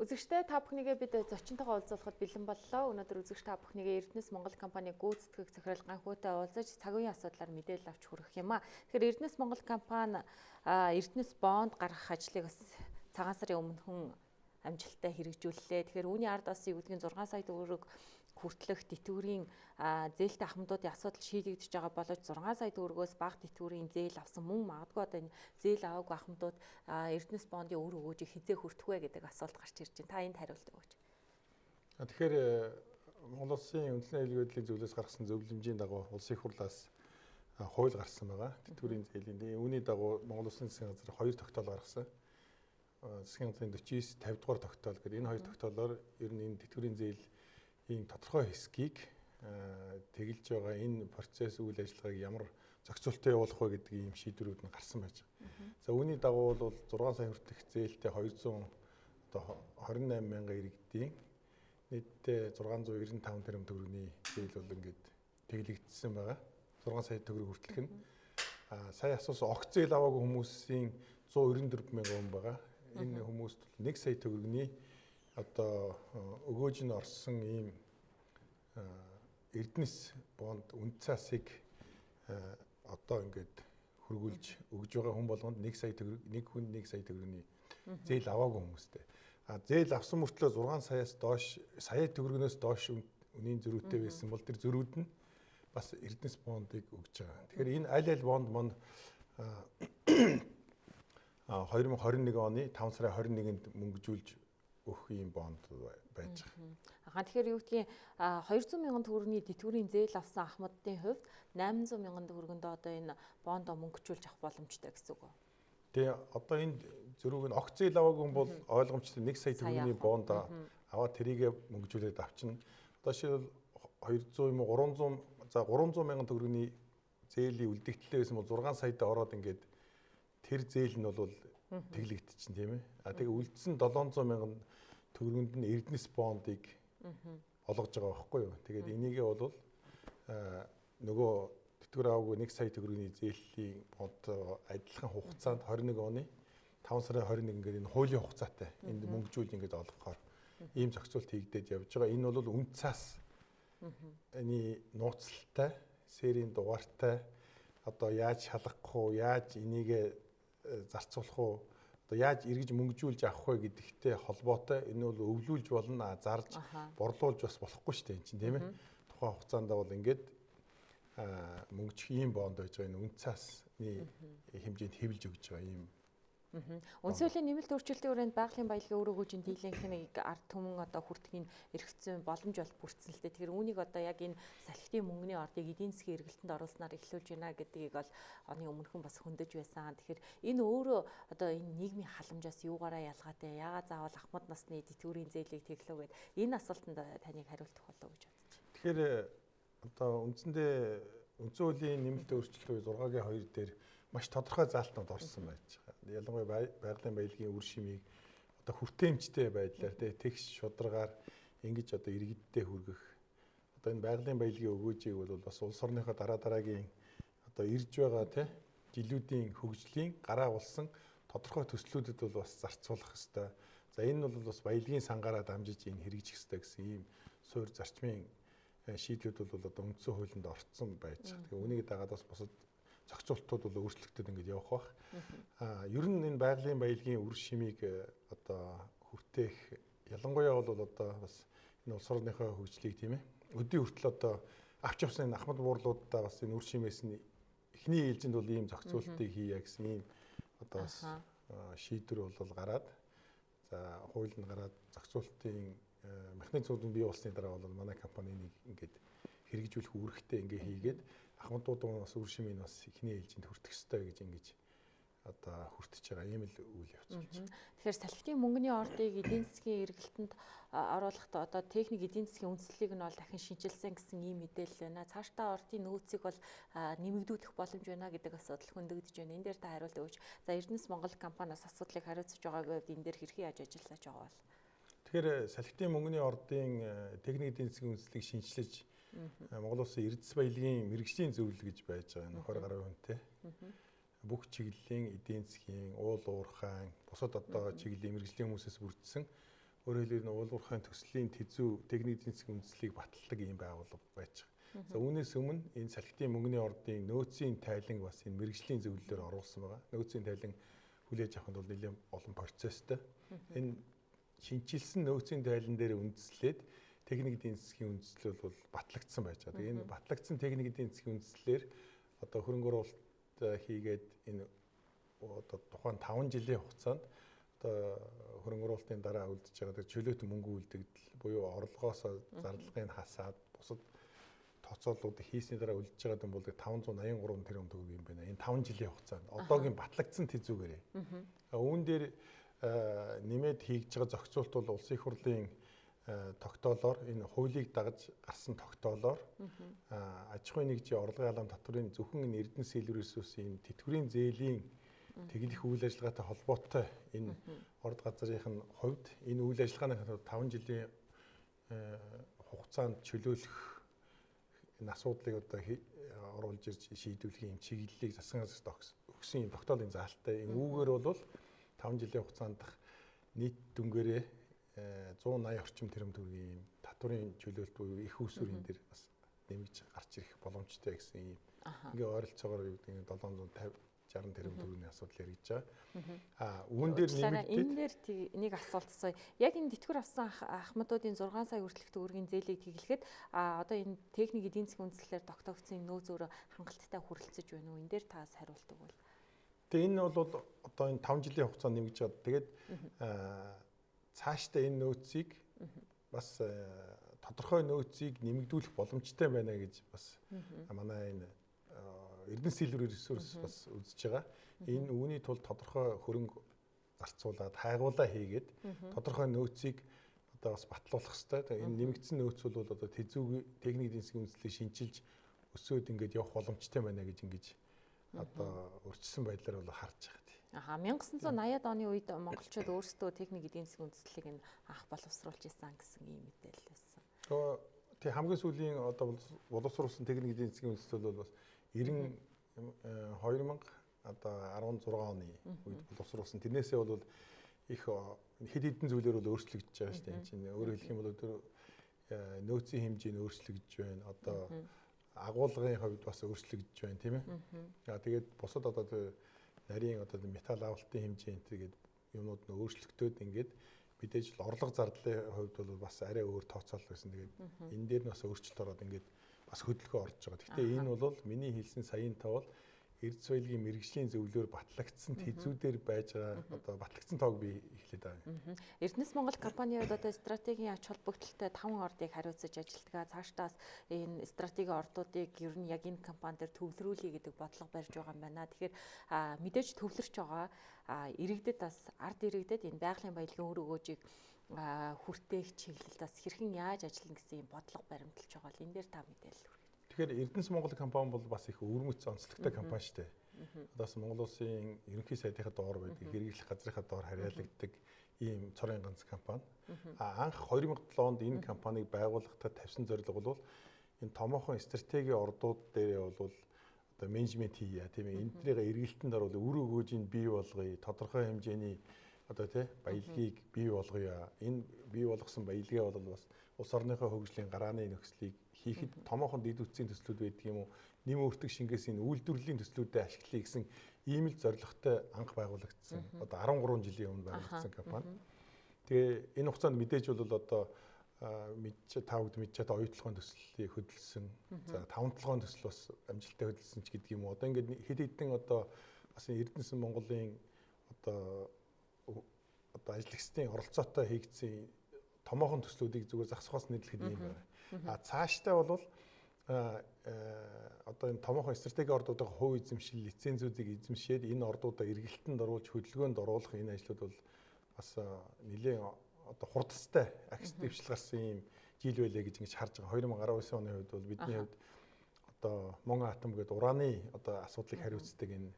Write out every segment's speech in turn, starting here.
Үзэгчтэй та бүхнийгээ бид зочинтойгоо уулзуулахад бэлэн боллоо. Өнөөдөр үзэгч та бүхнийгээ Эрдэнэс Монгол компани гүйцэтгэх захирал Ганхүүтэй уулзаж цаг үеийн асуудлаар мэдээлэл авч хүргэх юм аа. Тэгэхээр Эрдэнэс Монгол компани Эрдэнэс бонд гаргах ажлыг бас цагаан сарын өмнөхөн амжилттай хэрэгжүүллээ. Тэгэхээр үүний ард бас юу гэдгийг 6 сая төгрөг хүртэлх тэтгэврийн зээлтэй ахмадуудын асуудал шийдэгдэж байгаа боловч 6 сая төгрөгөөс бага тэтгэврийн зээл авсан мөн магадгүй одоо энэ зээл аваагүй ахмадууд Эрдэнэс бондын өр өгөөжийг хизээ хүртэх вэ гэдэг асуулт гарч ирж байна. Та энд хариулт өгөөч. Тэгэхээр Монгол Улсын үндэсний аюулгүй байдлын зөвлөлөөс гаргасан зөвлөмжийн дагуу улсын хурлаас хууль гарсан байгаа. Тэтгэврийн зээлийн. Үүний дагуу Монгол Улсын засгийн газар 2 тогтоол гаргасан. Засгийн газрын 49 50 дугаар тогтоол гэдэг энэ 2 тогтоолоор ер нь энэ тэтгэврийн зээлийн тодорхой хэсгийг тэгэлж байгаа энэ процесс үйл ажиллагааг ямар зохицуулттай явуулах вэ гэдэг ийм шийдвэрүүд нь гарсан байж байгаа. За үүний дагуу бол 6 сая хүртэлх зээлтэй 228 мянган иргэдийн нийтдээ 695 тэрбум төгрөгийн зээл бол ингээд тэглэгдсэн байгаа. 6 сая төгрөг хүртэлх нь сая асуусан огт зээл аваагүй хүмүүсийн 194 мянган хүн байгаа. Энэ хүмүүст 1 сая төгрөгийн одоо өгөөж нь орсон ийм Эрдэнэс бонд үнд цаасыг одоо ингээд хөргүүлж өгж байгаа хүн болгонд 1 сая төгрөг нэг хүн 1 сая төгрөгийн зээл аваагүй хүмүүстэй. Зээл авсан мөртлөө 6 саяас доош сая төгрөгнөөс доош үнийн зөрүүтэй байсан бол тэр зөрүүд нь бас Эрдэнэс бондыг өгж байгаа. Тэгэхээр энэ аль бонд манд 2021 оны 5 сарын 21-нд мөнгөжүүлж өгөх юм бонд байж байгаа. Тэгэхээр юу гэдгийг 200 мянган төгрөгийн тэтгэврийн зээл авсан ахмадын хувьд 800 мянган төгрөгөнд одоо энэ бондоо мөнгөжүүлж авах боломжтой гэсэн үг үү? Тэгээ одоо энэ зөрүүг нь огт зээл аваагүй хүн бол ойлгомжтой 1 сая төгрөгийн бонд аваад тэрийгэ мөнгөжүүлээд авчна. Одоо шийдвэл 200 юм уу 300 мянган төгрөгийн зээлийн үлдэгдлээ байсан бол 6 саяд ороод ингээд тэр зээл нь бол тэглэгдчихэв тийм ээ. Тэгээ үлдсэн 700 мянган төгрөгөнд нь Эрдэнэс бондыг олгож байгаа байхгүй юу. Тэгээд энийгээ бол нөгөө тэтгэвэр аваагүй 1 сая төгрөгийн зээлийн бонд адилхан хугацаанд 21 оны 5 сарын 21 ингээд энэ хуулийн хугацаатай энд мөнгөжүүл ингээд олгохоор ийм зохицуулт хийгдээд явж байгаа. Энэ бол үнд цаас энэ нууцлалтай, сэрийн дугаартай одоо яаж шалгах уу, яаж энийгээ зарцуулах уу, одоо яаж эргэж мөнгөжүүлж авах вэ гэдэгтэй холбоотой энэ бол өвлүүлж болно, зарж борлуулж бас болохгүй шүү дээ энэ чинь тийм ээ. Тухайн хугацаанд бол ингээд мөнгөжих ийм бонд байж байгаа энэ үнд цаасны хэмжээнд хэвлэж өгж байгаа ийм. Үндсөлийн нэмэлт өөрчлөлтийн хүрээнд байгалийн баялагын өр өгөөжийн дийлэнхнийг ард түмэн одоо хүртэхийн эргэцсэн боломж бол бүрдсэн л дээ. Тэгэхээр үүнийг одоо яг энэ салхитын мөнгөний ордыг эдийн засгийн эргэлтэнд оруулснаар эхлүүлж байна гэдгийг бол оны өмнөхөн бас хөндөж байсан. Тэгэхээр энэ өөрөө одоо энэ нийгмийн халамжаас юугаараа ялгаатай, яагаад заавал ахмад насны тэтгэврийн зээлийг тэглэв гэд энэ асуултанд таныг хариултах болов уу гэж бодож байна. Тэгэхээр одоо үндсэндээ үндсэн хуулийн нэмэлт өөрчлөлт 6-гийн 2 дээр маш тодорхой заалтнууд орсон байж байгаа. Ялангуяа байгалийн баялагын үр шимийг одоо хүртээмжтэй байдлаар тэгш шударгаар ингэж одоо иргэддээ хүргэх. Одоо энэ байгалийн баялагын өгөөжийг бол бас улс орныхоо дараагийн одоо ирж байгаа жилүүдийн хөгжлийн гараа болсон тодорхой төслүүдэд бол бас зарцуулах ёстой. За энэ бол бас баялагын сангаараа дамжиж энэ хэрэгжих ёстой гэсэн ийм суурь зарчмын шийдлүүд бол одоо үндсэн хуулинд орцсон байж байгаа. Тэгээ үүнийг дагаад бас бусад зохицуултууд бол өөрчлөгдөд ингэж явах бах. Ер нь энэ байгалийн баялагын үр шимийг одоо хүртээх ялангуяа бол одоо бас энэ улс орныхоо хөгжлийг тийм ээ. Өдний хүртэл одоо авч явсан энэ ахмад буурлуудаа бас энэ үр шимээс нь эхний ээлжинд бол ийм зохицуултыг хийя гэсэн ийм одоо бас шийдвэр бол гараад за хуулинд гараад зохицуултын механизмууд нь бий болсны дараа бол манай компани энийг ингээд хэрэгжүүлэх үүрэгтэй ингээ хийгээд ахмадуудын бас үр шимийг бас эхний ээлжинд хүртэх ёстой гэж ингэж одоо хүртэж байгаа ийм л үйл явц болж байна. Тэгэхээр салхитын мөнгөний ордыг эдийн засгийн эргэлтэнд оруулахдаа одоо техник эдийн засгийн үндслэлийг нь бол дахин шинжилсэн гэсэн ийм мэдээлэл байна. Цаашдаа ордын нөөцийг бол нэмэгдүүлэх боломж байна гэдэг асуудал хөндөгдөж байна. Энэ дээр та хариулт өгөөч. За Эрдэнэс Монгол компаниас асуудлыг хариуцж байгаагүй үед энэ дээр хэрхэн яаж ажиллаж байгаа бол? Тэгэхээр салхитын мөнгөний ордын техник эдийн засгийн үндслэлийг шинжилж Монгол Улсын эрдэс баялагын мэрэгжлийн зөвлөл гэж байж байгаа. 20 гаруй хүнтэй. Бүх чиглэлийн эдийн засгийн, уул уурхайн, бусад одоо чиглэлийн мэрэгжлийн хүмүүсээс бүрдсэн өөрөөр хэлбэл уулуурхайн төслийн тэзүү техник эдийн засгийн үндэслэлийг баталдаг ийм байгууллага байж байгаа. За үүнээс өмнө энэ салхитын мөнгөний ордын нөөцийн тайлан бас энэ мэрэгжлийн зөвлөлөөр оруулсан байгаа. Нөөцийн тайлан хүлээж авахд бол нэлээд олон процесстэй. Энэ шинчилсэн нөөцийн тайлан дээр үндэслээд техник эдийн засгийн үндэслэл бол батлагдсан байж байгаа. Тэгээ энэ батлагдсан техник эдийн засгийн үндэслэлээр одоо хөрөнгө оруулалт хийгээд энэ одоо тухайн 5 жилийн хугацаанд одоо хөрөнгө оруулалтын дараа үлдэж байгаа чөлөөт мөнгө үлдэгдэл буюу орлогоос зарлагыг хасаад бусад тооцооллуудыг хийсний дараа үлдэж байгаа юм бол 583 тэрбум төгрөг юм байна. Энэ 5 жилийн хугацаанд одоогийн батлагдсан тэзүүгээрээ. Үүн дээр нэмээд хийж байгаа зохицуулт бол улсын их хурлын тогтоолоор энэ хуулийг дагаж гарсан тогтоолоор аж ахуйн нэгжийн орлогын албан татврын зөвхөн энэ эрдэнэс илрүү ресурсын тэтгэврийн зээлийн тэглэх үйл ажиллагаатай холбоотой энэ орд газрын хувьд энэ үйл ажиллагааны 5 жилийн хугацаанд чөлөөлөх энэ асуудлыг одоо оруулж ирж шийдвэрлэхийн чиглэлийг засгийн газарт өгсөн юм тогтоолын заалттай. Энэ үүгээр бол 5 жилийн хугацаанд нийт дүнгээрээ 180 орчим тэрбум төгрөгийн татврын чөлөөлт буюу их усүрийн дээр бас нэмж гарч ирэх боломжтой гэсэн юм. Ингээ ойролцоогоор юу гэдэг нь 750 60 тэрбум төгрөгийн асуудал яригдж байгаа. Үүн дээр нэмэгдээд энэ дээр нэг асуулт асууя. Яг энэ тэтгэвэр авсан ахмадуудын 6 сая хүртэлх төгрөгийн зээлийг тэглэхэд одоо энэ техник эдийн засгийн үндэслэлээр тогтоогдсон нөөц өөрөө хангалттай хүрэлцэж байна уу? Энэ дээр та хариулт өгвөл. Тэгээ энэ бол одоо энэ 5 жилийн хугацаанд нэмэгдэж байгаа. Тэгээд цаашдаа энэ нөөцийг бас тодорхой нөөцийг нэмэгдүүлэх боломжтой байна гэж бас манай энэ эрдэнэс илрүү ресурс бас үзэж байгаа. Энэ үүний тулд тодорхой хөрөнгө зарцуулаад хайгуулаа хийгээд тодорхой нөөцийг одоо бас батлуулах хэрэгтэй. Тэгээ энэ нэмэгдсэн нөөц бол одоо тэзүү техник эдийн засгийн үндэслэлийг шинчилж өсөөд ингээд явах боломжтой байна гэж ингэж одоо өрчсөн байдлаар бол харж байгаа. 1980-ад оны үед монголчууд өөрсдөө техник эдийн засгийн үндэслэлийг энэ анх боловсруулж исэн гэсэн ийм мэдээлэл байсан. Тэг хамгийн сүүлийн одоо боловсруулсан техник эдийн засгийн үндэслэл бол бас 2000 одоо 16 оны үед боловсруулсан. Тэрнээсээ бол их хэд хэдэн зүйлээр бол өөрчлөгдөж байгаа шүү дээ. Энэ чинь өөрөөр хэлэх юм бол нөөцийн хэмжээ нь өөрчлөгдөж байна. Одоо агуулгын хувьд бас өөрчлөгдөж байна, тийм ээ. Тэгээд бусад одоо нарийн одоо металл авалтын хэмжээ тэгээд юмнууд нь өөрчлөгдөд ингээд мэдээж орлого зардлын хувьд бол бас арай өөр тооцоолол байсан. Тэгээд энэ дээр нь бас өөрчлөлт ороод ингээд бас хөдөлгөөн орж байгаа. Гэхдээ энэ бол миний хэлсэн саяын тавал эрдэс соёлын мэрэгжлийн зөвлөөр батлагдсан тэзүүдээр байж байгаа одоо батлагдсан тоог би эхлээд байгаа. Эрдэнэс Монгол компаниуд одоо стратегийн ач холбогдолтой 5 ордыг хариуцаж ажилтгаа цаашдаас энэ стратегийн ордуудыг ер нь яг энэ компани дээр төвлөрүүлэе гэдэг бодлого барьж байгаа юм байна. Тэгэхээр мэдээж төвлөрч байгаа иргэдэд бас ард иргэдэд энэ байгалийн баялагын үр өгөөжийг хүртээх чиглэлд бас хэрхэн яаж ажиллана гэсэн юм бодлого баримталж байгаа л энэ дээр та мэдээлэл өгөх. Тэгэхээр Эрдэнэс Монгол компани бол бас их өвөрмөц онцлогтой компани шүү дээ. Одоос Монгол улсын ерөнхий сайдынхаа доор байдаг, хэрэглэх газрынхаа доор харьяалагддаг ийм цорын ганц компани. Анх 2007 онд энэ компанийг байгуулахдаа тавьсан зорилго бол энэ томоохон стратегийн ордууд дээр бол одоо менежмент хийя тийм ээ. Энднийгээ эргэлтэнд оруулах, үр өгөөжийг бий болгоё, тодорхой хэмжээний одоо тий баялагийг бий болгоё. Энэ бий болгосон баялагаа бол бас улс орныхоо хөгжлийн гарааны нөхцөлийг хийхэд томоохон дэд үтсийн төслүүд байдаг юм уу? Нэм өөртөг шингээс энэ үйлдвэрлэлийн төслүүдэд ашиглая гэсэн ийм л зорилготой анх байгуулагдсан. Одоо 13 жилийн өмнө байгуулагдсан компани. Тэгээ энэ хугацаанд мэдээж бол одоо тавд мэдж чад оюутлогын төслийг хөдөлсөн. За 5-7 төсөл бас амжилттай хөдөлсөн ч гэдэг юм уу. Одоо ингээд хэд хэдэн одоо бас Эрдэнэс Монголын одоо ажлагчдын оролцоотой хийгдсэн томоохон төслүүдийг зүгээр засахаас нийтлэхэд юм байна. Цаашдаа бол одоо энэ томоохон стратегийн ордуудын хувь эзэмшил лицензүүдийг эзэмшээд энэ ордуудаа эргэлтэнд оруулж хөдөлгөөнд оруулах энэ ажлууд бол бас нэлээд одоо хурдтай акс дэвшил гарсан юм жил байлаа гэж ингэж харж байгаа. 2019 оны хувьд бол бидний хувьд одоо Монгол атом гэдэг ураны одоо асуудлыг хариуцдаг энэ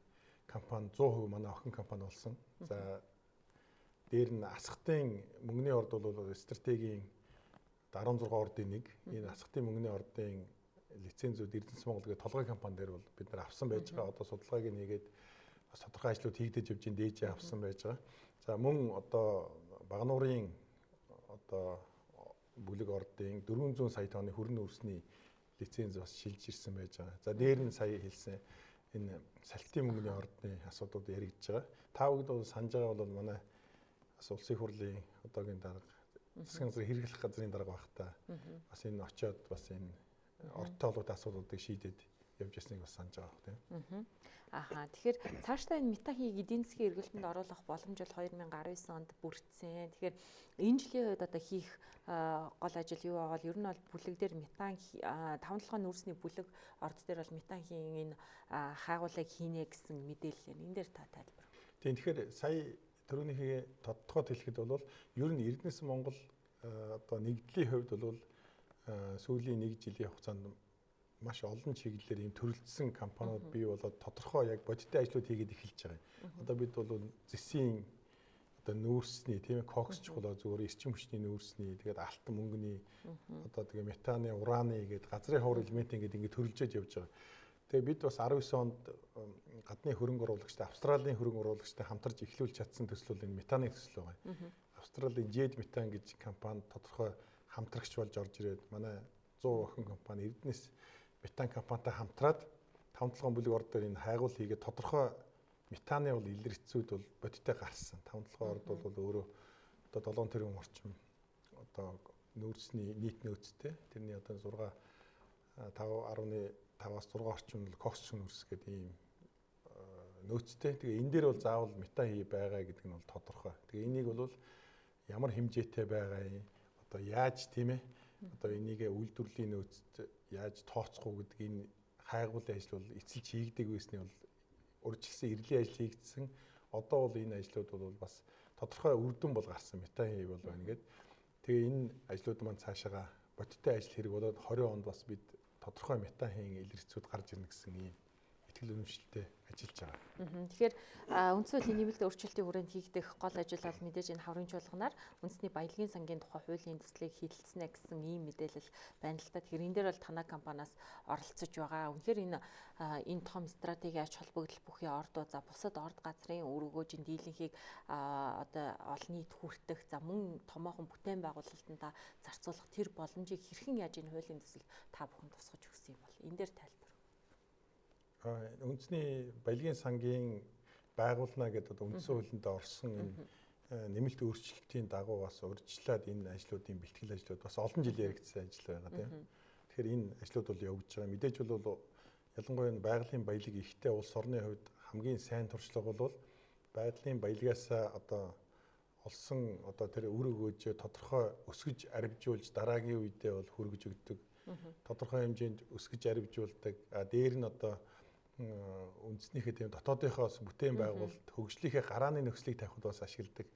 компани 100% манай охин компани болсон. За дээр нь асхтын мөнгөний орд бол стратегийн 16 ордын нэг. Энэ асхтын мөнгөний ордын лицензүүд Эрдэнэс Монгол гэдэг толгой компани дээр бол бид нар авсан байж байгаа. Одоо судалгааг нэгээд бас тодорхой ажлууд хийгдэж явж дээж авсан байж байгаа. За мөн одоо Багнуурын одоо бүлэг ордын 400 сая тонны хөрөн үрсний лиценз бас шилж ирсэн байж байгаа. За дээр нь сая хэлсэн энэ салтын мөнгөний ордны асуудлууд яригдж байгаа. Та бүгд бол санаж байгаа бол манай бас улсын хурлын одоогийн дарга засгийн газрын хэрэглэх газрын дарга багтаа бас энэ очиод бас энэ ордтой холбоотой асуудлуудыг шийдээд явж ясныг бас санаж байгаа тийм. Ахаа. Тэгэхээр цаашдаа энэ метахийг эдийн засгийн эргэлтэнд оруулах боломж бол 2019 онд бүрдсэн. Тэгэхээр энэ жилийн үед одоо хийх гол ажил юу байгаа бол ер нь бол бүлэг дээр метан 5-7 нүүрсний бүлэг орд дээр бол метахийн энэ хайгуулыг хийнэ гэсэн мэдээлэл байна. Энэ дээр та тайлбар. Тийм тэгэхээр сая түрүүнийхээ тодтогоод хэлэхэд бол ер нь Эрдэнэс Монгол одоо нэгдлийн хувьд бол сүүлийн 1 жилийн хугацаанд маш олон чиглэлээр ийм төрөлжсөн компаниуд бий болоод тодорхой яг бодиттой ажлууд хийгээд эхэлж байгаа юм. Одоо бид бол зэсийн одоо нүүрсний тийм ээ кокс чухал зүгээр эрчим хүчний нүүрсний тэгээд алтан мөнгөний одоо тэгээ метаны ураны гэдэг газрын ховор элемент ингээд төрөлжөөд явж байгаа. Тэгээ бид бас 19 онд гадны хөрөнгө оруулагчтай Австралийн хөрөнгө оруулагчтай хамтарч эхлүүлж чадсан төсөл бол энэ метаны төсөл байгаа. Австралийн Jed Метан гэж компани тодорхой хамтрагч болж орж ирээд манай 100 охин компани Эрдэнэс метан компанитай хамтраад 5-7 бүлэг орд дээр энэ хайгуул хийгээд тодорхой метаны бол илэрцүүд бол бодиттой гарсан. 5-7 орд бол өөрөө одоо 7 тэрбум орчим одоо нөөцний нийт нөөцтэй. Тэрний одоо 5.5-аас 6 орчим бол кокс нөөц гэдэг ийм нөөцтэй. Тэгээ энэ дээр бол заавал метан хий байгаа гэдэг нь бол тодорхой. Тэгээ энийг бол ямар хэмжээтэй байгаа юм одоо яаж тийм ээ одоо энийгээ үйлдвэрлэлийн нөөцт яаж тооцох уу гэдэг энэ хайгуулын ажил бол эцэлж хийгдэг байсны бол урьдчилсан эрлийн ажил хийгдсэн. Одоо бол энэ ажлууд бол бас тодорхой үр дүн бол гарсан метан хий бол байна гэдэг. Тэгээ энэ ажлууд маань цаашаага бодиттой ажил хэрэг болоод 20 онд бас бид тодорхой метан хийн илэрцүүд гарч ирнэ гэсэн ийм итгэл үнэмшилтэй ажиллаж байгаа. Тэгэхээр үндсэн хуулийн нэмэлт өөрчлөлтийн хүрээнд хийгдэх гол ажил бол мэдээж энэ хаврын чуулганаар үндэсний баялагын сангийн тухай хуулийн төслийг хэлэлцэнэ гэсэн ийм мэдээлэл байна л та. Тэгэхээр энэ дээр бол танай компаниас оролцож байгаа. Үнэхээр энэ том стратеги ач холбогдол бүхий ордуу за бусад орд газрын өргөөжийн дийлэнхийг одоо олон нийт хүртэх за мөн томоохон бүтээн байгуулалтанд зарцуулах тэр боломжийг хэрхэн яаж энэ хуулийн төсөл та бүхэн тусгаж өгсөн юм бол энэ дээр тайлбар. Үндэсний баялагын сангийн байгуулна гэдэг үндсэн хуулинд орсон энэ нэмэлт өөрчлөлтийн дагуу бас урьдчилаад энэ ажлуудын бэлтгэл ажлууд бас олон жил яригдсан ажил байгаа тийм. Тэгэхээр энэ ажлууд бол явж байгаа. Мэдээж бол ялангуяа энэ байгалийн баялаг ихтэй улс орны хувьд хамгийн сайн туршлага бол байгалийн баялагаас одоо олсон одоо тэр үр өгөөж тодорхой өсгөж арвижуулж дараагийн үедээ бол хүргэж өгдөг. Тодорхой хэмжээнд өсгөж арвижуулдаг. Дээр нь одоо үндэснийхээ тийм дотоодынхоос бүтээн байгуулалт хөгжлийнхээ гарааны нөхцөлийг тавихад бас ашигладаг.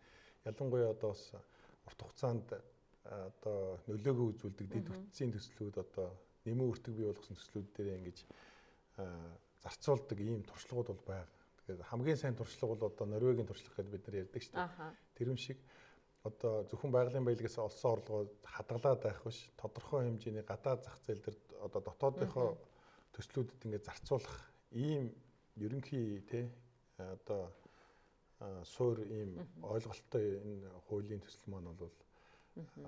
Ялангуяа одоо бас урт хугацаанд одоо нөлөөгөө үзүүлдэг дэд бүтцийн төслүүд одоо нэмэн өртөг бий болгосон төслүүд дээр ингэж зарцуулдаг ийм туршлагууд бол байгаа. Тэгэхээр хамгийн сайн туршлага бол одоо Норвегийн туршлага гэдээ бид нар ярьдаг шүү дээ. Тэрэн шиг одоо зөвхөн байгалийн баялагаас олсон орлогоо хадгалаад байх биш тодорхой хэмжээний гадаад зах зээл дээр одоо дотоодынхоо төслүүдэд ингэж зарцуулах ийм ерөнхий тий одоо суур ийм ойлголттой энэ хуулийн төсөл маань бол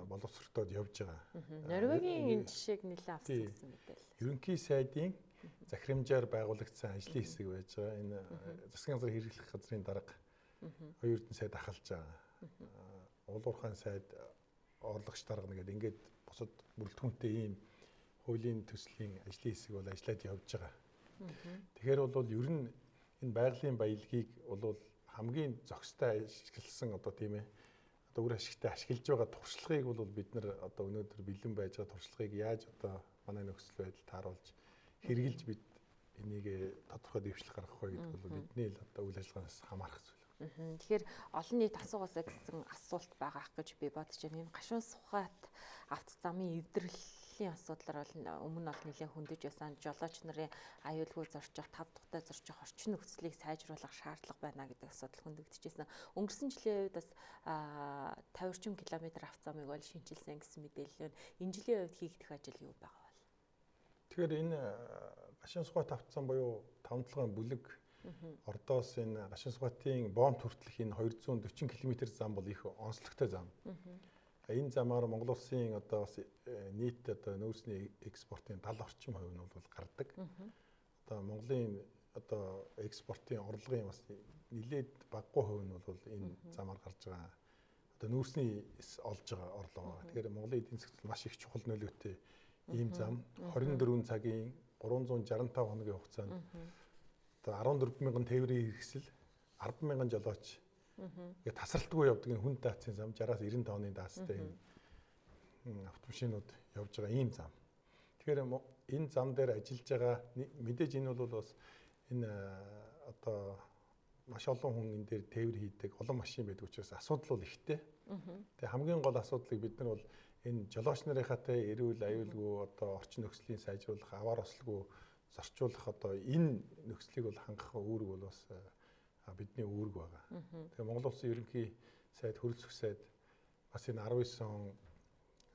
боловсролтод явж байгаа. Норвегийн энэ жишээг нэлээд авсан гэсэн мэдээлэл. Ерөнхий сайдын захирамжаар байгуулагдсан ажлын хэсэг байж байгаа. Энэ засгийн газрын хэрэглэх газрын дарга хоёр эрдэнэ сайд ахалж байгаа. Уулуурхайн сайд орлогч дарга нэгээд ингээд бусад бүрэлдэхүүнтэй ийм хуулийн төслийн ажлын хэсэг бол ажиллаад явж байгаа. Тэгэхээр бол ер нь энэ байгалийн баялагийг бол хамгийн зохистой ашигласан одоо тийм ээ одоо үр ашигтай ашиглаж байгаа туршлагыг бол бид нар одоо өнөөдөр бэлэн байж байгаа туршлагыг яаж одоо манай нөхцөл байдалд тааруулж хэрэгжилж бид энийг тодорхой дэвшлэх гаргах вэ гэдэг бол бидний л одоо үйл ажиллагаанаас хамаарах зүйл. Тэгэхээр олон нийт асуугаасаа гэсэн асуулт байгаа ах гэж би бодож байна. Энэ гашуун сухат авто замын эвдрэлийн асуудлаар бол өмнө нь нэлээд хөндөж байсан. Жолооч нарын аюулгүй зорчих, тав тухтай зорчих орчин нөхцөлийг сайжруулах шаардлага байна гэдэг асуудал хөндөгдөж байсан. Өнгөрсөн жилийн үед бас 50 орчим километр авто замыг бол шинчилсэн гэсэн мэдээлэл байна. Энэ жилийн үед хийгдэх ажил юу байгаа вэ? Тэгэхээр энэ гашуун сухат авто зам буюу 5-7 бүлэг ордоос энэ гашуун сухатын боомт хүртэлх энэ 240 км зам бол их онцлогтой зам. Энэ замаар Монгол улсын одоо бас нийт одоо нөөцний экспортын 70% нь бол гардаг. Одоо Монголын одоо экспортын орлогын бас нэлээд баггүй хувь нь бол энэ замаар гарч байгаа одоо нөөцний олж байгаа орлого. Тэгэхээр Монголын эдийн засгт маш их чухал нөлөөтэй ийм зам 24 цагийн 365 хоногийн хугацаанд одоо 14,000 тээврийн хэрэгсэл 10,000 жолооч ингээд тасралтгүй явдаг энэ хүн даацын зам 60-аас 90 тонны даацтай энэ автомашинууд явж байгаа ийм зам. Тэгэхээр энэ зам дээр ажиллаж байгаа мэдээж энэ бол бас энэ одоо маш олон хүн энэ дээр тээвэр хийдэг олон машин байдаг учраас асуудал бол ихтэй. Тэгээ хамгийн гол асуудлыг бид нар бол энэ жолооч нарынхаатай эрүүл аюулгүй одоо орчин нөхцөлийн сайжруулах, аваар ослгүй зорчуулах одоо энэ нөхцөлийг бол хангах үүрэг бол бас бидний үүрэг байгаа. Тэгээ Монгол улсын ерөнхий сайд хөрөлцөх сайд бас энэ 19 он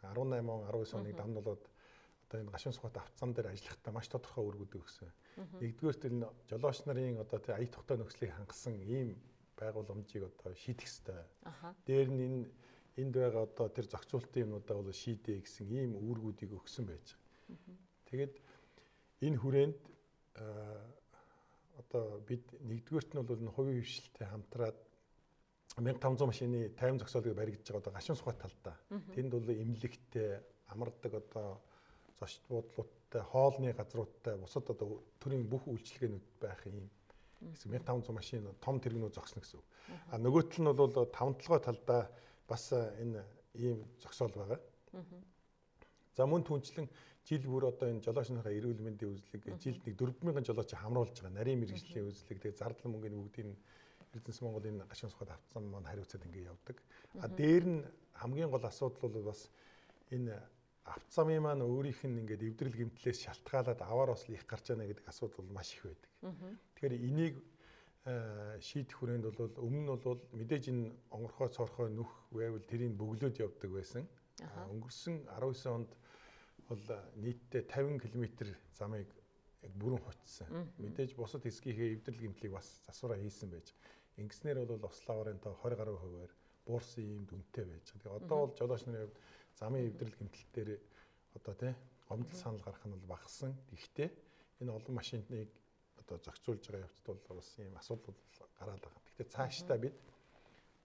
18 он 19 оны дамнуулаад одоо энэ гашуун сухат автозам дээр ажиллахдаа маш тодорхой үүргүүд өгсөн. Нэгдүгээрт энэ жолооч нарын одоо тий ая тухтай нөхцөлийг хангасан ийм байгууламжийг одоо шийдэх ёстой. Дээр нь энд байгаа одоо тэр зохицуулалтын юмудаа бол шийдээ гэсэн ийм үүргүүдийг өгсөн байж байгаа. Тэгээд энэ хүрээнд одоо бид нэгдүгээрт нь бол хувийн хвшилтэй хамтраад 1500 машины 50 зогсоолыг баригдаж байгаа одоо гашуун сухат талдаа. Тэнд бол эмнэлэгтэй амардаг одоо зочд буудлуудтай, хоолны газруудтай, бусад одоо төрийн бүх үйлчилгээнүүд байх юм. Гэсэн 1500 машин том тэрэгнүүд зогсно гэсэн үг. А нөгөө тал нь бол 5 толгой талдаа бас энэ ийм зогсоол байгаа. За мөн түнчлэн жил бүр одоо энэ жолооч нарынхаа эрүүл мэндийн үзлэг жилд нэг 4000 жолооч хамруулж байгаа. Нарийн мэргэжлийн үзлэг тэгээ зардал мөнгөний бүгдийг Эрдэнэс Монгол энэ гашуун сухат автозам маань хариуцаад ингэ явдаг. А дээр нь хамгийн гол асуудал бол бас энэ автозамын маань өөрийнх нь ингээд эвдрэл гэмтлээс шалтгаалаад аваар ослоо их гарч яана гэдэг асуудал бол маш их байдаг. Тэгэхээр энийг шийдэх хүрээнд бол өмнө нь бол мэдээж энэ онгорхой цорхой нүх байвал тэрийг бөглөөд явдаг байсан. Өнгөрсөн 19 онд бол нийтдээ 50 км замыг яг бүрэн хоцсон. Мэдээж бусад хэсгийнхээ эвдрэл гэмтлийг бас засвараа хийсэн байж. Ингэснээр бол ослоорын тоо 20 гаруй хувиар буурсан юм дүнтэй байж. Тэгээ одоо бол жолооч нарын хувьд замын эвдрэл гэмтэл дээр одоо тий гомдол санал гарах нь бол багассан. Гэхдээ энэ олон машиныг одоо зохицуулж байгаа явцад бол бас ийм асуудал гараад байгаа. Гэхдээ цаашдаа бид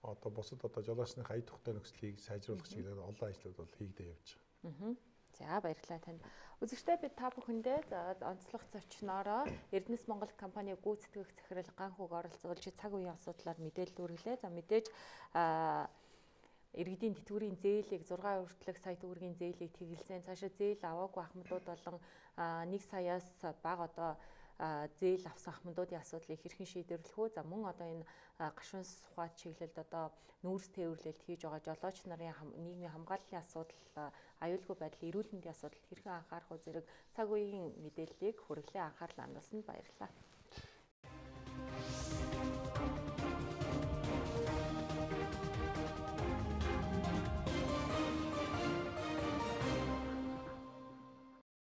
одоо бусад одоо жолоочны ая тухтай нөхцөлийг сайжруулах чиглэлээр олон ажлууд бол хийгдэж явж байгаа. За баярлалаа танд. Үзэгчдээ бид та бүхэндээ онцлог зочноороо Эрдэнэс Монгол компани гүйцэтгэх захирал Ганхүүг оролцуулж цаг үеийн асуудлаар мэдээлэл хүргэлээ. За мэдээж иргэдийн тэтгэврийн зээлийг 6 хүртэлх сая төгрөгийн зээлийг тэглэсэн. Цаашаа зээл аваагүй ахмадууд болон 1 саяас бага одоо зээл авсан ахмадуудын асуудлыг хэрхэн шийдвэрлэх вэ? За мөн одоо энэ гашуун сухат чиглэлд одоо нүүрс тээвэрлэлт хийж байгаа жолооч нарын нийгмийн хамгааллын асуудал, аюулгүй байдал, эрүүл мэндийн асуудал хэрхэн анхаарах вэ зэрэг цаг үеийн мэдээллийг хүргэлээ анхаарлаа хандуулсанд баярлалаа.